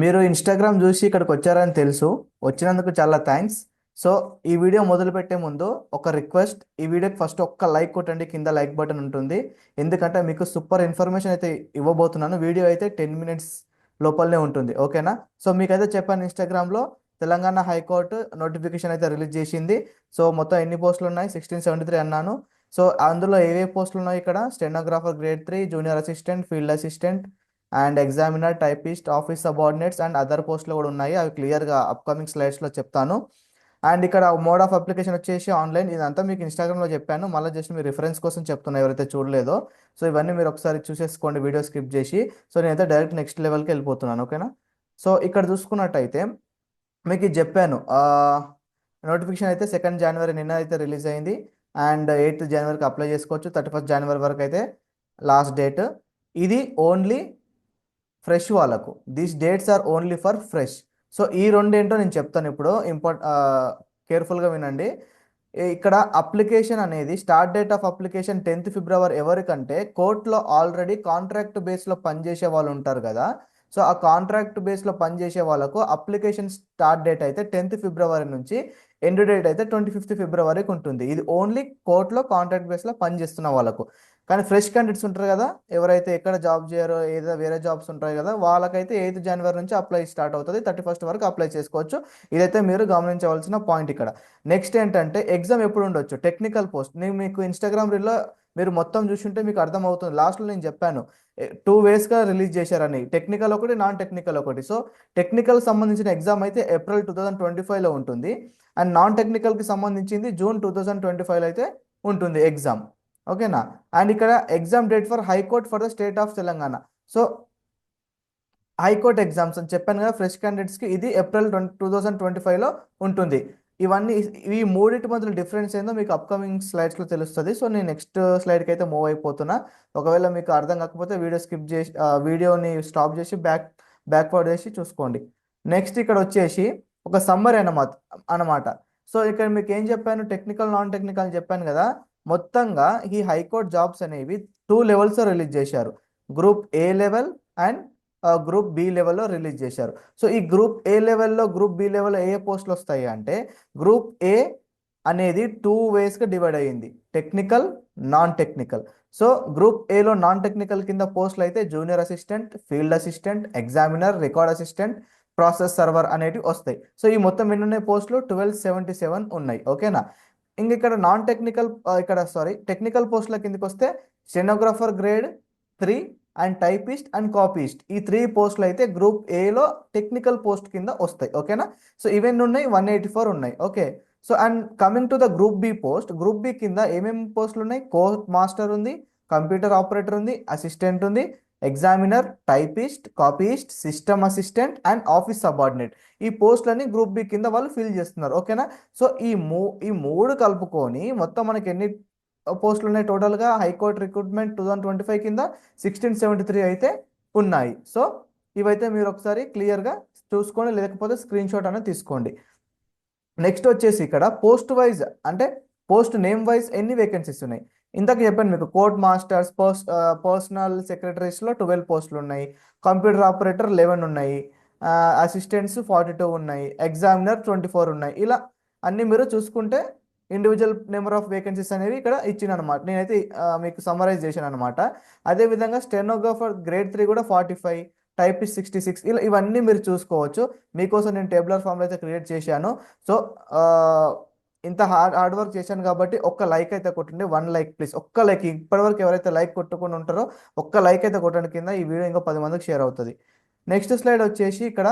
మీరు ఇన్స్టాగ్రామ్ చూసి ఇక్కడికి వచ్చారని తెలుసు. వచ్చినందుకు చాలా థ్యాంక్స్. సో ఈ వీడియో మొదలుపెట్టే ముందు ఒక రిక్వెస్ట్, ఈ వీడియోకి ఫస్ట్ ఒక్క లైక్ కొట్టండి, కింద లైక్ బటన్ ఉంటుంది. ఎందుకంటే మీకు సూపర్ ఇన్ఫర్మేషన్ అయితే ఇవ్వబోతున్నాను. వీడియో అయితే 10 మినిట్స్ లోపలనే ఉంటుంది, ఓకేనా? సో మీకైతే చెప్పాను, ఇన్స్టాగ్రామ్లో తెలంగాణ హైకోర్టు నోటిఫికేషన్ అయితే రిలీజ్ చేసింది. సో మొత్తం ఎన్ని పోస్టులు ఉన్నాయి? 1673 అన్నాను. సో అందులో ఏవే పోస్టులు ఉన్నాయి? ఇక్కడ stenographer grade 3, junior assistant, field assistant and examiner, typist, office subordinates and other పోస్టులు కూడా ఉన్నాయి. అవి క్లియర్గా అప్కమింగ్ స్లైడ్స్లో చెప్తాను. అండ్ ఇక్కడ మోడ్ ఆఫ్ అప్లికేషన్ వచ్చేసి ఆన్లైన్. ఇదంతా మీకు ఇన్స్టాగ్రామ్లో చెప్పాను, మళ్ళీ జస్ట్ మీ రిఫరెన్స్ కోసం చెప్తున్నా ఎవరైతే చూడలేదో. సో ఇవన్నీ మీరు ఒకసారి చూసేసుకోండి వీడియో స్కిప్ చేసి. సో నేనైతే డైరెక్ట్ నెక్స్ట్ లెవెల్కి వెళ్ళిపోతున్నాను, ఓకేనా? సో ఇక్కడ చూసుకున్నట్టయితే మీకు ఇది చెప్పాను, నోటిఫికేషన్ అయితే 2 జనవరి నిన్న అయితే రిలీజ్ అయింది. అండ్ 8 జనవరికి అప్లై చేసుకోవచ్చు. 31 జనవరి వరకు అయితే లాస్ట్ డేట్. ఇది ఓన్లీ ఫ్రెష్ వాళ్ళకు. These dates are only for fresh. So ఈ రెండేంటో నేను చెప్తాను ఇప్పుడు. కేర్ఫుల్గా వినండి. ఇక్కడ అప్లికేషన్ అనేది start date of application 10th ఫిబ్రవరి. ఎవరికంటే కోర్టులో ఆల్రెడీ కాంట్రాక్ట్ బేస్లో పనిచేసే వాళ్ళు ఉంటారు కదా. సో ఆ కాంట్రాక్ట్ బేస్లో పనిచేసే వాళ్ళకు అప్లికేషన్ స్టార్ట్ డేట్ అయితే 10th ఫిబ్రవరి నుంచి ఎండ్ డేట్ అయితే 25th ఫిబ్రవరికి ఉంటుంది. ఇది ఓన్లీ కోర్టులో కాంట్రాక్ట్ బేస్లో పనిచేస్తున్న వాళ్ళకు. కానీ ఫ్రెష్ క్యాండిడేట్స్ ఉంటారు కదా, ఎవరైతే ఎక్కడ జాబ్ చేయరో, ఏదో వేరే జాబ్స్ ఉంటాయి కదా, వాళ్ళకైతే 8 జనవరి నుంచి అప్లై స్టార్ట్ అవుతుంది. 31st వరకు అప్లై చేసుకోవచ్చు. ఇదైతే మీరు గమనించవలసిన పాయింట్ ఇక్కడ. నెక్స్ట్ ఏంటంటే ఎగ్జామ్ ఎప్పుడు ఉండొచ్చు? Technical post. నేను మీకు ఇన్స్టాగ్రామ్ రీల్లో మీరు మొత్తం చూసుంటే మీకు అర్థమవుతుంది. లాస్ట్లో నేను చెప్పాను 2 వేస్గా రిలీజ్ చేశారని, టెక్నికల్ ఒకటి, నాన్ టెక్నికల్ ఒకటి. సో టెక్నికల్ సంబంధించిన ఎగ్జామ్ అయితే ఏప్రిల్ 2025లో ఉంటుంది. అండ్ నాన్ టెక్నికల్కి సంబంధించింది జూన్ 2025లో అయితే ఉంటుంది ఎగ్జామ్, ఓకేనా? అండ్ ఇక్కడ exam date for high court for the state of Telangana. So high court exams అని చెప్పాను కదా, ఫ్రెష్ క్యాండిడేట్స్కి ఇది ఏప్రిల్ 2025లో ఉంటుంది. ఇవన్నీ, ఈ మూడింటి మధ్యలో డిఫరెన్స్ ఏందో మీకు అప్కమింగ్ స్లైడ్స్లో తెలుస్తుంది. సో నేను నెక్స్ట్ స్లైడ్కి అయితే మూవ్ అయిపోతున్నా. ఒకవేళ మీకు అర్థం కాకపోతే వీడియో స్కిప్ చేసి, వీడియోని స్టాప్ చేసి బ్యాక్వర్డ్ చేసి చూసుకోండి. నెక్స్ట్ ఇక్కడ వచ్చేసి ఒక సమ్మరీ అన్నమాట. సో ఇక్కడ మీకు ఏం చెప్పాను? టెక్నికల్, నాన్ టెక్నికల్ అని చెప్పాను కదా. మొత్తంగా ఈ హైకోర్ట్ జాబ్స్ అనేవి 2 లెవెల్స్ రిలీజ్ చేశారు. Group A level and group B లెవెల్లో రిలీజ్ చేశారు. సో ఈ గ్రూప్ ఏ లెవెల్లో, గ్రూప్ బి లెవెల్లో ఏ పోస్టులు వస్తాయి అంటే, గ్రూప్ ఏ అనేది 2 వేస్గా డివైడ్ అయ్యింది, technical, non technical. So group ఏలో నాన్ టెక్నికల్ కింద పోస్టులు అయితే junior assistant, field assistant, examiner, record assistant, process server అనేటివి వస్తాయి. సో ఈ మొత్తం ఎన్ని ఉన్నాయి పోస్టులు? 1277 ఉన్నాయి, ఓకేనా? ఇంక ఇక్కడ నాన్ టెక్నికల్, ఇక్కడ సారీ, టెక్నికల్ పోస్టుల కిందకి వస్తే stenographer grade 3 and typist and copyist, ఈ 3 పోస్టులు అయితే గ్రూప్ ఏలో టెక్నికల్ పోస్ట్ కింద వస్తాయి, ఓకేనా? సో ఇవన్నీ ఉన్నాయి, 184 ఉన్నాయి, okay. So and coming to the group B post, group B కింద ఏమేమి పోస్టులు ఉన్నాయి? కోర్ట్ మాస్టర్ ఉంది, కంప్యూటర్ ఆపరేటర్ ఉంది, అసిస్టెంట్ ఉంది, examiner, typist, copyist, system assistant and office subordinate. ఈ పోస్టులని గ్రూప్ బి కింద వాళ్ళు ఫిల్ చేస్తున్నారు, ఓకేనా? సో ఈ మూడు కలుపుకొని మొత్తం మనకి ఎన్ని పోస్టులు ఉన్నాయి టోటల్గా? హైకోర్టు రిక్రూట్మెంట్ 2025 కింద 1673 అయితే ఉన్నాయి. సో ఇవైతే మీరు ఒకసారి క్లియర్గా చూసుకోండి, లేకపోతే స్క్రీన్ షాట్ అనేది తీసుకోండి. నెక్స్ట్ వచ్చేసి ఇక్కడ పోస్ట్ వైజ్, అంటే పోస్ట్ నేమ్ వైజ్ ఎన్ని వేకెన్సీస్ ఉన్నాయి? ఇంతకు చెప్పాను మీకు, కోర్ట్ మాస్టర్స్, పర్సనల్ సెక్రటరీస్లో 12 పోస్టులు ఉన్నాయి, కంప్యూటర్ ఆపరేటర్ 11 ఉన్నాయి, అసిస్టెంట్స్ 42 ఉన్నాయి, ఎగ్జామినర్ 24 ఉన్నాయి. ఇలా అన్ని మీరు చూసుకుంటే ఇండివిజువల్ నెంబర్ ఆఫ్ వేకెన్సీస్ అనేవి ఇక్కడ ఇచ్చిన అనమాట. నేనైతే మీకు సమరైజ్ చేశాను అనమాట. అదేవిధంగా స్టెనోగ్రాఫర్ గ్రేడ్ 3 కూడా 45, టైపిస్ట్ 66. ఇలా ఇవన్నీ మీరు చూసుకోవచ్చు. మీకోసం నేను టేబులర్ ఫామ్లో అయితే క్రియేట్ చేశాను. సో ఇంత హార్డ్ వర్క్ చేశాను కాబట్టి ఒక్క లైక్ అయితే కొట్టండి, 1 లైక్ ప్లీజ్, ఒక్క లైక్. ఇప్పటివరకు ఎవరైతే లైక్ కొట్టుకుని ఉంటారో ఒక్క లైక్ అయితే కొట్టండి కింద. ఈ వీడియో ఇంకా 10 మందికి షేర్ అవుతుంది. నెక్స్ట్ స్లైడ్ వచ్చేసి ఇక్కడ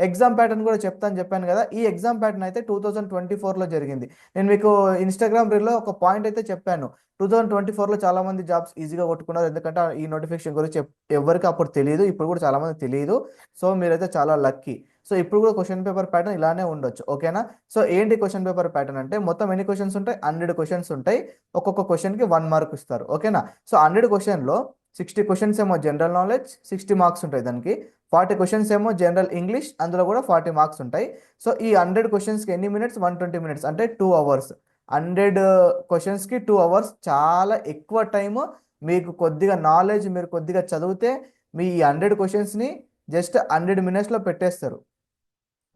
ఎగ్జామ్ ప్యాటర్న్ కూడా చెప్పాను కదా. ఈ ఎగ్జామ్ ప్యాటర్న్ అయితే 2024లో జరిగింది. నేను మీకు ఇన్స్టాగ్రామ్ రీల్లో ఒక పాయింట్ అయితే చెప్పాను. 2024లో చాలా మంది జాబ్స్ ఈజీగా కొట్టుకున్నారు, ఎందుకంటే ఈ నోటిఫికేషన్ గురించి ఎవరికి అప్పుడు తెలియదు, ఇప్పుడు కూడా చాలా మంది తెలియదు. సో మీరైతే చాలా లక్కీ. సో ఇప్పుడు కూడా క్వశ్చన్ పేపర్ ప్యాటర్న్ ఇలానే ఉండొచ్చు, ఓకేనా? సో ఏంటి క్వశ్చన్ పేపర్ ప్యాటర్న్ అంటే, మొత్తం ఎన్ని క్వశ్చన్స్ ఉంటాయి? 100 క్వశ్చన్స్ ఉంటాయి. ఒక్కొక్క క్వశ్చన్కి 1 మార్క్ ఇస్తారు, ఓకేనా? సో 100 క్వశ్చన్లో 60 క్వశ్చన్స్ ఏమో జనరల్ నాలెడ్జ్, 60 మార్క్స్ ఉంటాయి దానికి. 40 క్వశ్చన్స్ ఏమో జనరల్ ఇంగ్లీష్, అందులో కూడా 40 మార్క్స్ ఉంటాయి. సో ఈ 100 క్వశ్చన్స్కి ఎన్ని మినిట్స్? 120 మినిట్స్, అంటే 2 అవర్స్. 100 క్వశ్చన్స్కి 2 అవర్స్, చాలా ఎక్కువ టైము. మీకు కొద్దిగా నాలెడ్జ్, మీరు కొద్దిగా చదివితే మీ ఈ 100 క్వశ్చన్స్ని జస్ట్ 100 minutesలో పెట్టేస్తారు.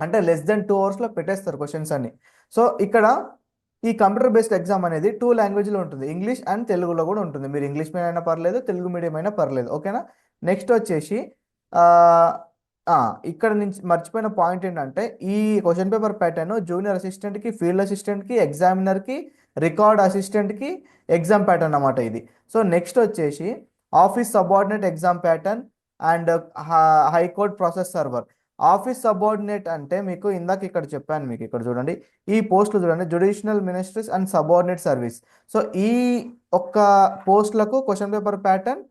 అంటే లెస్ దెన్ 2 అవర్స్లో పెట్టేస్తారు క్వశ్చన్స్ అన్ని. సో ఇక్కడ ఈ కంప్యూటర్ బేస్డ్ ఎగ్జామ్ అనేది 2 లాంగ్వేజ్లో ఉంటుంది, ఇంగ్లీష్ అండ్ తెలుగులో కూడా ఉంటుంది. మీరు ఇంగ్లీష్ మీడియం అయినా పర్లేదు, తెలుగు మీడియం అయినా పర్లేదు, ఓకేనా. నెక్స్ట్ వచ్చేసి ఆ, ఆ, ఇక్కడ నుంచి మర్చిపోయిన పాయింట్ ఏంటంటే ఈ క్వశ్చన్ పేపర్ ప్యాటర్న్ జూనియర్ అసిస్టెంట్కి, ఫీల్డ్ అసిస్టెంట్కి, ఎగ్జామినర్కి, రికార్డ్ అసిస్టెంట్కి ఎగ్జామ్ ప్యాటర్న్ అన్నమాట ఇది. సో నెక్స్ట్ వచ్చేసి office subordinate exam pattern and high court process server. Office subordinate అంటే మీకు ఇందాక ఇక్కడ చెప్పాను, మీకు ఇక్కడ చూడండి ఈ పోస్టులు చూడండి, judicial ministries and subordinate service. So ఈ ఒక్క పోస్టులకు క్వశ్చన్ పేపర్ ప్యాటర్న్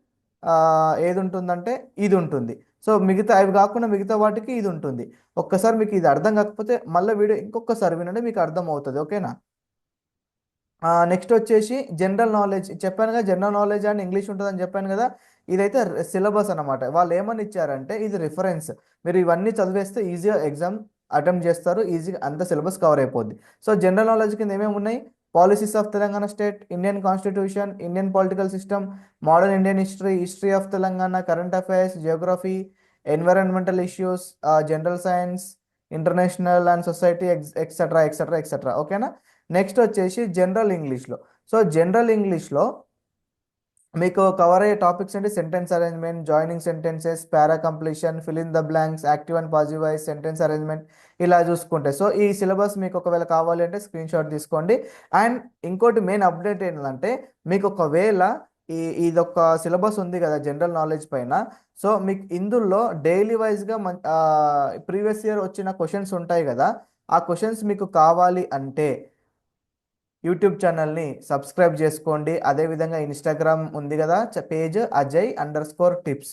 ఏది ఉంటుందంటే ఇది ఉంటుంది. సో మిగతా అవి కాకుండా మిగతా వాటికి ఇది ఉంటుంది. ఒక్కసారి మీకు ఇది అర్థం కాకపోతే మళ్ళీ వీడియో ఇంకొకసారి వినండి, మీకు అర్థం అవుతుంది, ఓకేనా. నెక్స్ట్ వచ్చేసి జనరల్ నాలెడ్జ్ చెప్పాను కదా, జనరల్ నాలెడ్జ్ అండ్ ఇంగ్లీష్ ఉంటుందని చెప్పాను కదా. ఇదైతే సిలబస్ అనమాట. వాళ్ళు ఏమని ఇచ్చారంటే ఇది రిఫరెన్స్, మీరు ఇవన్నీ చదివేస్తే ఈజీగా ఎగ్జామ్ అటెంప్ట్ చేస్తారు, ఈజీగా అంత సిలబస్ కవర్ అయిపోద్ది. సో జనరల్ నాలెడ్జ్ కింద ఏమేమి ఉన్నాయి, policies of Telangana state, Indian constitution, Indian political system, modern Indian history, history of Telangana, current affairs, Geography, environmental issues, general science, international and society, etcetera etcetera etcetera, ఓకేనా. Next వచ్చేసి general ఇంగ్లీష్లో. So general ఇంగ్లీష్లో మీకు cover అయ్యే topics అంటే sentence arrangement, joining sentences, para completion, fill in the blanks, active and positive voice, sentence arrangement, ఇలా చూసుకుంటే. So ఈ సిలబస్ మీకు ఒకవేళ కావాలి అంటే స్క్రీన్ షాట్ తీసుకోండి. అండ్ ఇంకోటి మెయిన్ అప్డేట్ ఏంటంటే మీకు ఒకవేళ ఇదొక సిలబస్ ఉంది కదా జనరల్ నాలెడ్జ్ పైన, సో మీకు ఇందులో డైలీ వైజ్గా ప్రీవియస్ ఇయర్ వచ్చిన క్వశ్చన్స్ ఉంటాయి కదా, ఆ క్వశ్చన్స్ మీకు కావాలి అంటే యూట్యూబ్ ఛానల్ని సబ్స్క్రైబ్ చేసుకోండి. అదేవిధంగా ఇన్స్టాగ్రామ్ ఉంది కదా పేజ్ Ajay_tips,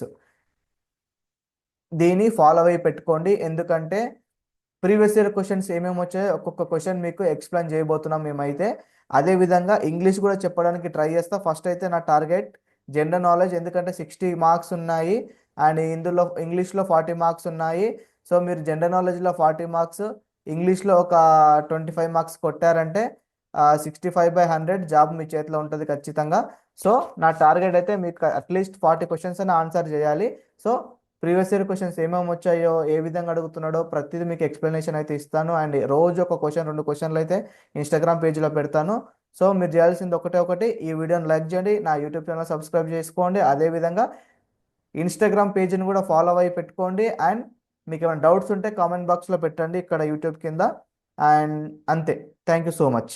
దీన్ని ఫాలో అయి పెట్టుకోండి. ఎందుకంటే ప్రీవియస్ ఇయర్ క్వశ్చన్స్ ఏమేమి వచ్చాయో ఒక్కొక్క క్వశ్చన్ మీకు ఎక్స్ప్లెయిన్ చేయబోతున్నాం మేమైతే. అదేవిధంగా ఇంగ్లీష్ కూడా చెప్పడానికి ట్రై చేస్తా. ఫస్ట్ అయితే నా టార్గెట్ జనరల్ నాలెడ్జ్, ఎందుకంటే 60 మార్క్స్ ఉన్నాయి అండ్ ఇందులో ఇంగ్లీష్లో 40 మార్క్స్ ఉన్నాయి. సో మీరు జనరల్ నాలెడ్జ్లో 40 మార్క్స్, ఇంగ్లీష్లో ఒక 25 మార్క్స్ కొట్టారంటే 65/100 జాబ్ మీ చేతిలో ఉంటుంది ఖచ్చితంగా. సో నా టార్గెట్ అయితే మీకు అట్లీస్ట్ 40 క్వశ్చన్స్ అని ఆన్సర్ చేయాలి. సో ప్రీవియస్ ఇయర్ క్వశ్చన్స్ ఏమేమి వచ్చాయో, ఏ విధంగా అడుగుతున్నాడో ప్రతిదీ మీకు ఎక్స్ప్లెనేషన్ అయితే ఇస్తాను. అండ్ రోజు ఒక క్వశ్చన్, 2 క్వశ్చన్లు అయితే ఇన్స్టాగ్రామ్ పేజ్లో పెడతాను. సో మీరు చేయాల్సింది ఒకటి, ఈ వీడియోని లైక్ చేయండి, నా యూట్యూబ్ ఛానల్ సబ్స్క్రైబ్ చేసుకోండి, అదేవిధంగా ఇన్స్టాగ్రామ్ పేజ్ని కూడా ఫాలో అయి పెట్టుకోండి. అండ్ మీకు ఏమైనా డౌట్స్ ఉంటే కామెంట్ బాక్స్లో పెట్టండి ఇక్కడ యూట్యూబ్ కింద. అండ్ అంతే, థ్యాంక్ యూ సో మచ్.